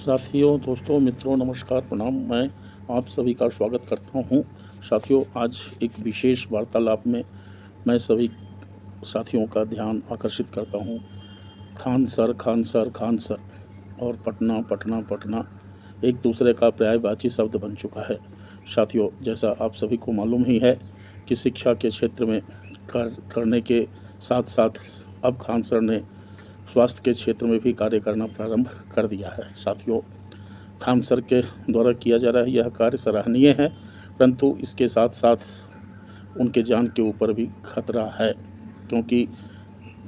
साथियों, दोस्तों, मित्रों, नमस्कार, प्रणाम। मैं आप सभी का स्वागत करता हूं। साथियों, आज एक विशेष वार्तालाप में मैं सभी साथियों का ध्यान आकर्षित करता हूं। Khan sir, Khan sir, Khan sir और पटना, पटना, पटना एक दूसरे का पर्यायवाची शब्द बन चुका है। साथियों, जैसा आप सभी को मालूम ही है कि शिक्षा के क्षेत्र में करने के साथ-साथ अब खान सर ने स्वास्थ्य के क्षेत्र में भी कार्य करना प्रारंभ कर दिया है। साथियों, खान सर के द्वारा किया जा रहा यह कार्य सराहनीय है, परंतु इसके साथ-साथ उनके जान के ऊपर भी खतरा है, क्योंकि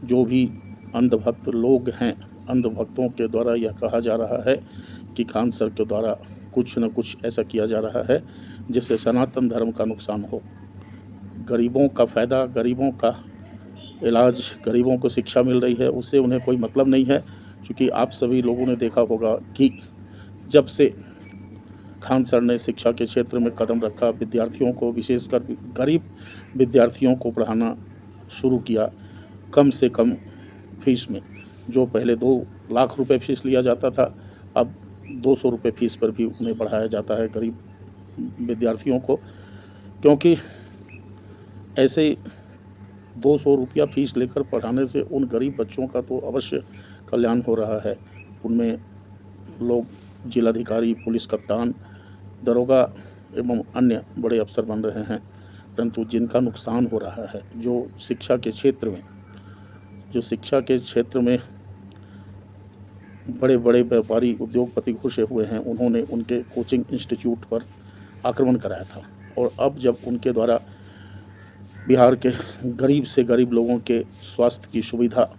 जो भी अंधभक्त लोग हैं, अंधभक्तों के द्वारा यह कहा जा रहा है कि खान सर के द्वारा कुछ न कुछ ऐसा किया जा रहा है जिससे सनातन धर्म का नुकसान हो। गरीबों का फ़ायदा, गरीबों का इलाज, गरीबों को शिक्षा मिल रही है, उससे उन्हें कोई मतलब नहीं है। क्योंकि आप सभी लोगों ने देखा होगा कि जब से खान सर ने शिक्षा के क्षेत्र में कदम रखा, विद्यार्थियों को, विशेषकर गरीब विद्यार्थियों को पढ़ाना शुरू किया कम से कम फीस में। जो पहले 2 लाख रुपए फीस लिया जाता था, अब 200 रुपये फीस पर भी उन्हें पढ़ाया जाता है गरीब विद्यार्थियों को, क्योंकि ऐसे 200 रुपया फीस लेकर पढ़ाने से उन गरीब बच्चों का तो अवश्य कल्याण हो रहा है। उनमें लोग जिलाधिकारी, पुलिस कप्तान, दरोगा एवं अन्य बड़े अफ़सर बन रहे हैं, परंतु जिनका नुकसान हो रहा है, जो शिक्षा के क्षेत्र में बड़े-बड़े व्यापारी, उद्योगपति घुसे हुए हैं, उन्होंने उनके कोचिंग इंस्टीट्यूट पर आक्रमण कराया था। और अब जब उनके द्वारा बिहार के गरीब से गरीब लोगों के स्वास्थ्य की सुविधा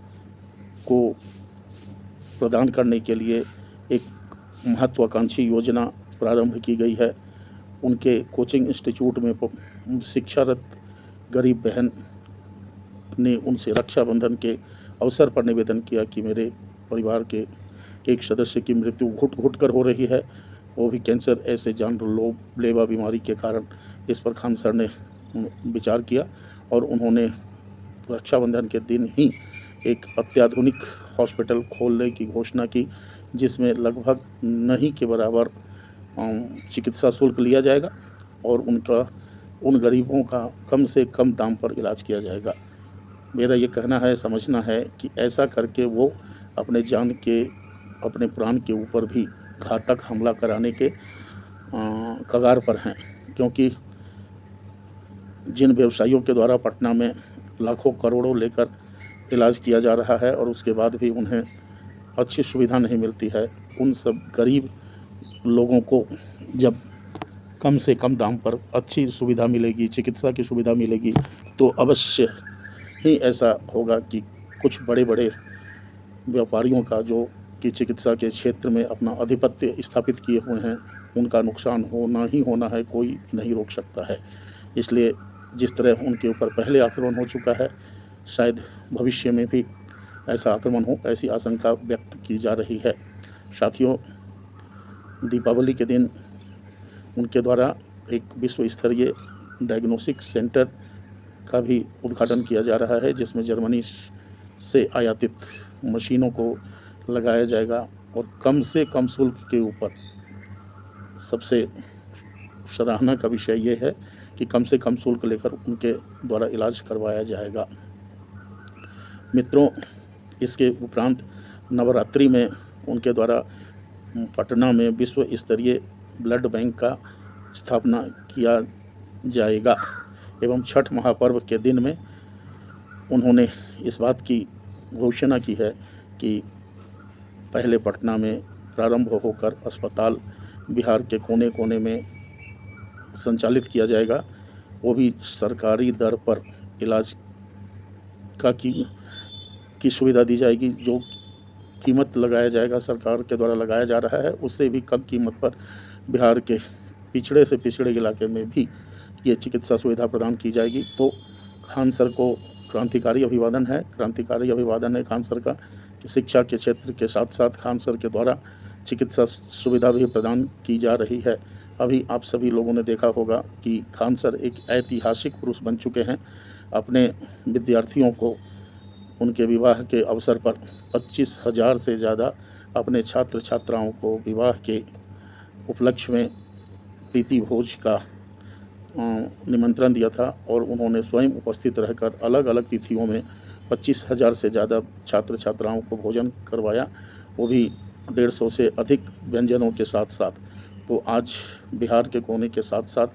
को प्रदान करने के लिए एक महत्वाकांक्षी योजना प्रारंभ की गई है। उनके कोचिंग इंस्टीट्यूट में शिक्षारत गरीब बहन ने उनसे रक्षाबंधन के अवसर पर निवेदन किया कि मेरे परिवार के एक सदस्य की मृत्यु घुट-घुट कर हो रही है, वो भी कैंसर ऐसे जानलेवा बीमारी के कारण। इस पर खान सर ने विचार किया और उन्होंने रक्षाबंधन के दिन ही एक अत्याधुनिक हॉस्पिटल खोलने की घोषणा की, जिसमें लगभग नहीं के बराबर चिकित्सा शुल्क लिया जाएगा और उन गरीबों का कम से कम दाम पर इलाज किया जाएगा। मेरा ये कहना है, समझना है कि ऐसा करके वो अपने प्राण के ऊपर भी घातक हमला कराने के कगार पर हैं, क्योंकि जिन व्यवसायियों के द्वारा पटना में लाखों करोड़ों लेकर इलाज किया जा रहा है और उसके बाद भी उन्हें अच्छी सुविधा नहीं मिलती है, उन सब गरीब लोगों को जब कम से कम दाम पर अच्छी सुविधा मिलेगी, चिकित्सा की सुविधा मिलेगी, तो अवश्य ही ऐसा होगा कि कुछ बड़े-बड़े व्यापारियों का, जो कि चिकित्सा के क्षेत्र में अपना आधिपत्य स्थापित किए हुए हैं, उनका नुकसान होना ही होना है, कोई नहीं रोक सकता है। इसलिए जिस तरह उनके ऊपर पहले आक्रमण हो चुका है, शायद भविष्य में भी ऐसा आक्रमण हो, ऐसी आशंका व्यक्त की जा रही है। साथियों, दीपावली के दिन उनके द्वारा एक विश्व स्तरीय डायग्नोस्टिक सेंटर का भी उद्घाटन किया जा रहा है, जिसमें जर्मनी से आयातित मशीनों को लगाया जाएगा और कम से कम शुल्क के ऊपर। सबसे सराहना का विषय ये है कि कम से कम शुल्क लेकर उनके द्वारा इलाज करवाया जाएगा। मित्रों, इसके उपरांत नवरात्रि में उनके द्वारा पटना में विश्व स्तरीय ब्लड बैंक का स्थापना किया जाएगा एवं छठ महापर्व के दिन में उन्होंने इस बात की घोषणा की है कि पहले पटना में प्रारंभ होकर अस्पताल बिहार के कोने-कोने में संचालित किया जाएगा, वो भी सरकारी दर पर इलाज की सुविधा दी जाएगी। जो कीमत लगाया जाएगा, सरकार के द्वारा लगाया जा रहा है, उससे भी कम कीमत पर बिहार के पिछड़े से पिछड़े इलाके में भी ये चिकित्सा सुविधा प्रदान की जाएगी। तो खान सर को क्रांतिकारी अभिवादन है खान सर का, कि शिक्षा के क्षेत्र के साथ-साथ खान सर के द्वारा चिकित्सा सुविधा भी प्रदान की जा रही है। अभी आप सभी लोगों ने देखा होगा कि खान सर एक ऐतिहासिक पुरुष बन चुके हैं। अपने विद्यार्थियों को उनके विवाह के अवसर पर 25,000 से ज़्यादा अपने छात्र छात्राओं को विवाह के उपलक्ष्य में प्रीति भोज का निमंत्रण दिया था और उन्होंने स्वयं उपस्थित रहकर अलग अलग तिथियों में 25,000 से ज़्यादा छात्र छात्राओं को भोजन करवाया, वो भी 150 से अधिक व्यंजनों के साथ साथ। तो आज बिहार के कोने के साथ साथ,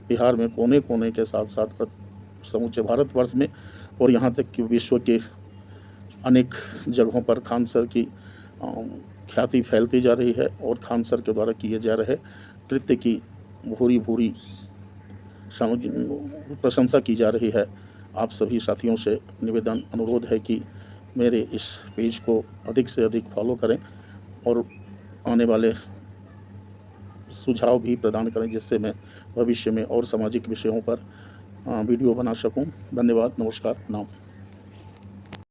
बिहार में कोने कोने के साथ साथ समूचे भारतवर्ष में और यहाँ तक कि विश्व के अनेक जगहों पर खान सर की ख्याति फैलती जा रही है और खान सर के द्वारा किए जा रहे नृत्य की भूरी भूरी प्रशंसा की जा रही है। आप सभी साथियों से निवेदन अनुरोध है कि मेरे इस पेज को अधिक से अधिक फॉलो करें और आने वाले सुझाव भी प्रदान करें, जिससे मैं भविष्य में और सामाजिक विषयों पर वीडियो बना सकूं। धन्यवाद, नमस्कार, प्रणाम।